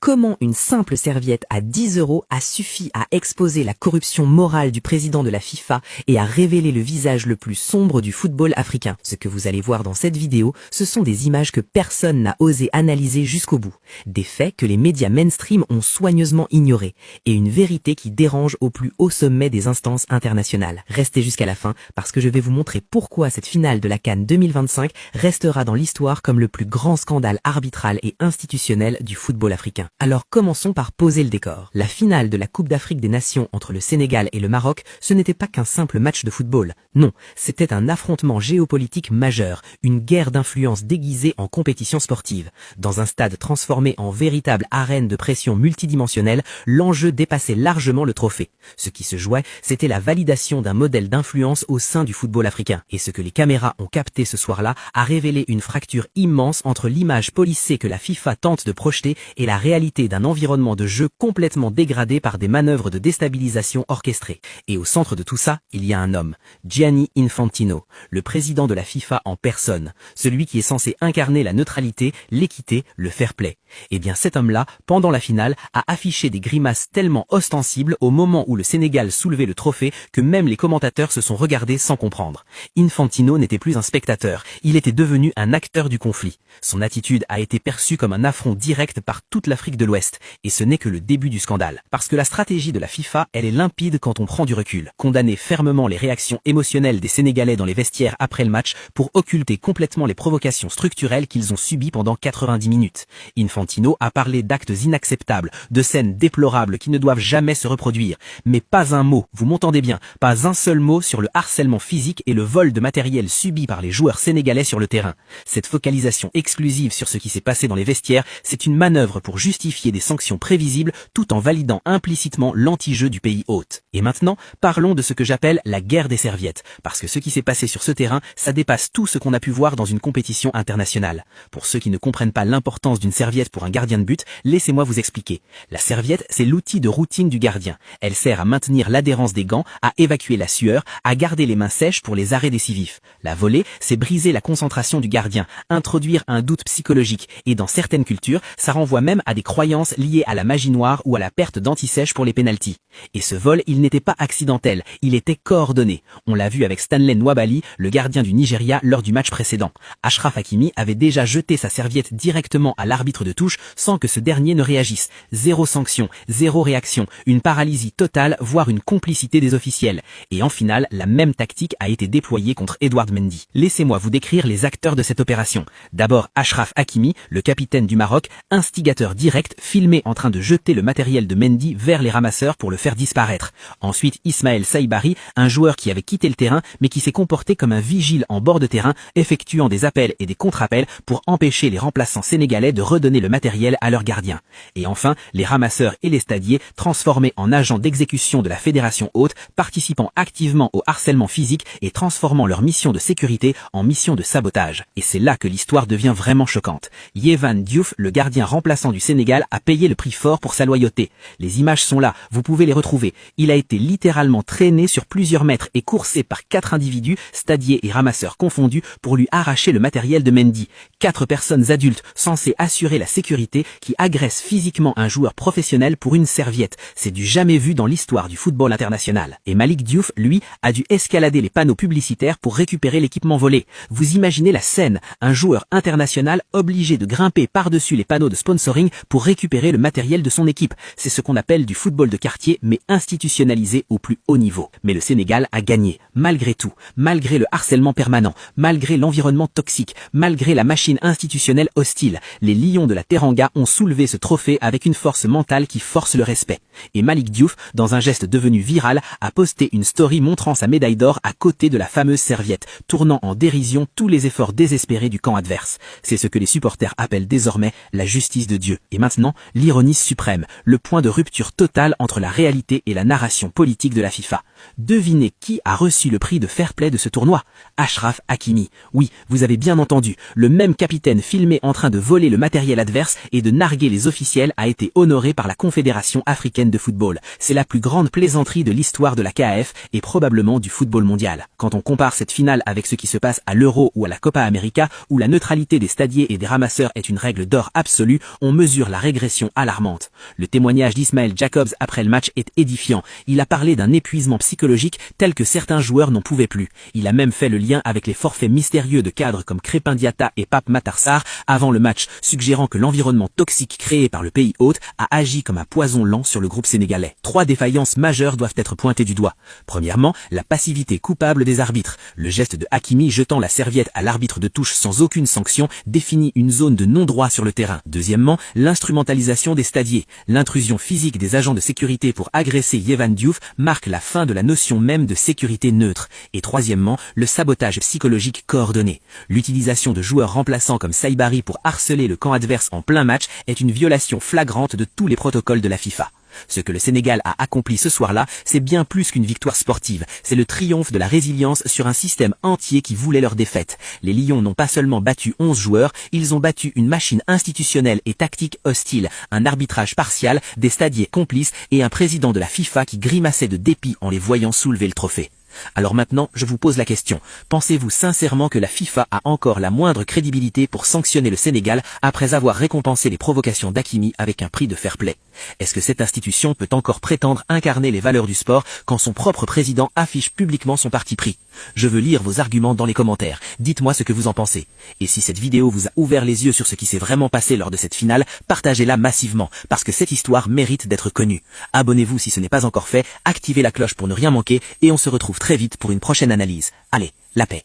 Comment une simple serviette à 10 € a suffi à exposer la corruption morale du président de la FIFA et à révéler le visage le plus sombre du football africain. Ce que vous allez voir dans cette vidéo, ce sont des images que personne n'a osé analyser jusqu'au bout. Des faits que les médias mainstream ont soigneusement ignorés. Et une vérité qui dérange au plus haut sommet des instances internationales. Restez jusqu'à la fin parce que je vais vous montrer pourquoi cette finale de la CAN 2025 restera dans l'histoire comme le plus grand scandale arbitral et institutionnel du football africain. Alors commençons par poser le décor. La finale de la Coupe d'Afrique des Nations entre le Sénégal et le Maroc, ce n'était pas qu'un simple match de football. Non, c'était un affrontement géopolitique majeur, une guerre d'influence déguisée en compétition sportive. Dans un stade transformé en véritable arène de pression multidimensionnelle, l'enjeu dépassait largement le trophée. Ce qui se jouait, c'était la validation d'un modèle d'influence au sein du football africain. Et ce que les caméras ont capté ce soir-là a révélé une fracture immense entre l'image policée que la FIFA tente de projeter et la réalité d'un environnement de jeu complètement dégradé par des manœuvres de déstabilisation orchestrées. Et au centre de tout ça, il y a un homme, Gianni Infantino, le président de la FIFA en personne, celui qui est censé incarner la neutralité, l'équité, le fair play. Et bien cet homme-là, pendant la finale, a affiché des grimaces tellement ostensibles au moment où le Sénégal soulevait le trophée que même les commentateurs se sont regardés sans comprendre. Infantino n'était plus un spectateur, il était devenu un acteur du conflit. Son attitude a été perçue comme un affront direct par toute l'Afrique de l'Ouest, et ce n'est que le début du scandale. Parce que la stratégie de la FIFA, elle est limpide quand on prend du recul. Condamner fermement les réactions émotionnelles des Sénégalais dans les vestiaires après le match pour occulter complètement les provocations structurelles qu'ils ont subies pendant 90 minutes. Infantino a parlé d'actes inacceptables, de scènes déplorables qui ne doivent jamais se reproduire. Mais pas un mot, vous m'entendez bien, pas un seul mot sur le harcèlement physique et le vol de matériel subi par les joueurs sénégalais sur le terrain. Cette focalisation exclusive sur ce qui s'est passé dans les vestiaires, c'est une manœuvre pour justifier des sanctions prévisibles tout en validant implicitement l'anti-jeu du pays hôte. Et maintenant, parlons de ce que j'appelle la guerre des serviettes, parce que ce qui s'est passé sur ce terrain, ça dépasse tout ce qu'on a pu voir dans une compétition internationale. Pour ceux qui ne comprennent pas l'importance d'une serviette pour un gardien de but, laissez-moi vous expliquer. La serviette, c'est l'outil de routine du gardien. Elle sert à maintenir l'adhérence des gants, à évacuer la sueur, à garder les mains sèches pour les arrêts décisifs. La volée, c'est briser la concentration du gardien, introduire un doute psychologique, et dans certaines cultures, ça renvoie même à des croyances liées à la magie noire ou à la perte d'anti-sèche pour les pénaltys. Et ce vol, il n'était pas accidentel, il était coordonné. On l'a vu avec Stanley Nwabali, le gardien du Nigeria, lors du match précédent. Achraf Hakimi avait déjà jeté sa serviette directement à l'arbitre de touche sans que ce dernier ne réagisse. Zéro sanction, zéro réaction, une paralysie totale, voire une complicité des officiels. Et en finale, la même tactique a été déployée contre Edouard Mendy. Laissez-moi vous décrire les acteurs de cette opération. D'abord Achraf Hakimi, le capitaine du Maroc, instigateur direct, filmé en train de jeter le matériel de Mendy vers les ramasseurs pour le faire disparaître. Ensuite Ismaël Saïbari, un joueur qui avait quitté le terrain mais qui s'est comporté comme un vigile en bord de terrain, effectuant des appels et des contre-appels pour empêcher les remplaçants sénégalais de redonner le matériel à leurs gardiens. Et enfin, les ramasseurs et les stadiers, transformés en agents d'exécution de la fédération haute, participant activement au harcèlement physique et transformant leur mission de sécurité en mission de sabotage. Et c'est là que l'histoire devient vraiment choquante. Yehvan Diouf, le gardien remplaçant du Sénégal, a payé le prix fort pour sa loyauté. Les images sont là, vous pouvez les retrouver. Il a été littéralement traîné sur plusieurs mètres et coursé par 4 individus, stadiers et ramasseurs confondus, pour lui arracher le matériel de Mendy. 4 personnes adultes censées assurer la sécurité qui agressent physiquement un joueur professionnel pour une serviette. C'est du jamais vu dans l'histoire du football international. Et Malik Diouf, lui, a dû escalader les panneaux publicitaires pour récupérer l'équipement volé. Vous imaginez la scène, un joueur international obligé de grimper par-dessus les panneaux de sponsoring pour récupérer le matériel de son équipe. C'est ce qu'on appelle du football de quartier, mais institutionnalisé au plus haut niveau. Mais le Sénégal a gagné, malgré tout, malgré le harcèlement permanent, malgré l'environnement toxique, malgré la machine institutionnelle hostile. Les Lions de la Teranga ont soulevé ce trophée avec une force mentale qui force le respect. Et Malik Diouf, dans un geste devenu viral, a posté une story montrant sa médaille d'or à côté de la fameuse serviette, tournant en dérision tous les efforts désespérés du camp adverse. C'est ce que les supporters appellent désormais la justice de Dieu. Et maintenant, l'ironie suprême, le point de rupture totale entre la réalité et la narration politique de la FIFA. Devinez qui a reçu le prix de fair play de ce tournoi? Achraf Hakimi. Oui, vous avez bien entendu, le même capitaine filmé en train de voler le matériel adverse et de narguer les officiels a été honoré par la Confédération africaine de football. C'est la plus grande plaisanterie de l'histoire de la CAF et probablement du football mondial. Quand on compare cette finale avec ce qui se passe à l'Euro ou à la Copa América, où la neutralité des stadiers et des ramasseurs est une règle d'or absolue, on mesure la la régression alarmante. Le témoignage d'Ismaël Jacobs après le match est édifiant. Il a parlé d'un épuisement psychologique tel que certains joueurs n'en pouvaient plus. Il a même fait le lien avec les forfaits mystérieux de cadres comme Crépin Diatta et Pape Matar Sarr avant le match, suggérant que l'environnement toxique créé par le pays hôte a agi comme un poison lent sur le groupe sénégalais. 3 défaillances majeures doivent être pointées du doigt. Premièrement, la passivité coupable des arbitres. Le geste de Hakimi jetant la serviette à l'arbitre de touche sans aucune sanction définit une zone de non-droit sur le terrain. Deuxièmement, l'instrumentalisation des stadiers. L'intrusion physique des agents de sécurité pour agresser Yehvan Diouf marque la fin de la notion même de sécurité neutre. Et troisièmement, le sabotage psychologique coordonné. L'utilisation de joueurs remplaçants comme Saibari pour harceler le camp adverse en plein match est une violation flagrante de tous les protocoles de la FIFA. Ce que le Sénégal a accompli ce soir-là, c'est bien plus qu'une victoire sportive. C'est le triomphe de la résilience sur un système entier qui voulait leur défaite. Les Lions n'ont pas seulement battu 11 joueurs, ils ont battu une machine institutionnelle et tactique hostile, un arbitrage partial, des stadiers complices et un président de la FIFA qui grimaçait de dépit en les voyant soulever le trophée. Alors maintenant, je vous pose la question. Pensez-vous sincèrement que la FIFA a encore la moindre crédibilité pour sanctionner le Sénégal après avoir récompensé les provocations d'Hakimi avec un prix de fair play? Est-ce que cette institution peut encore prétendre incarner les valeurs du sport quand son propre président affiche publiquement son parti pris? Je veux lire vos arguments dans les commentaires. Dites-moi ce que vous en pensez. Et si cette vidéo vous a ouvert les yeux sur ce qui s'est vraiment passé lors de cette finale, partagez-la massivement, parce que cette histoire mérite d'être connue. Abonnez-vous si ce n'est pas encore fait, activez la cloche pour ne rien manquer, et on se retrouve très vite pour une prochaine analyse. Allez, la paix.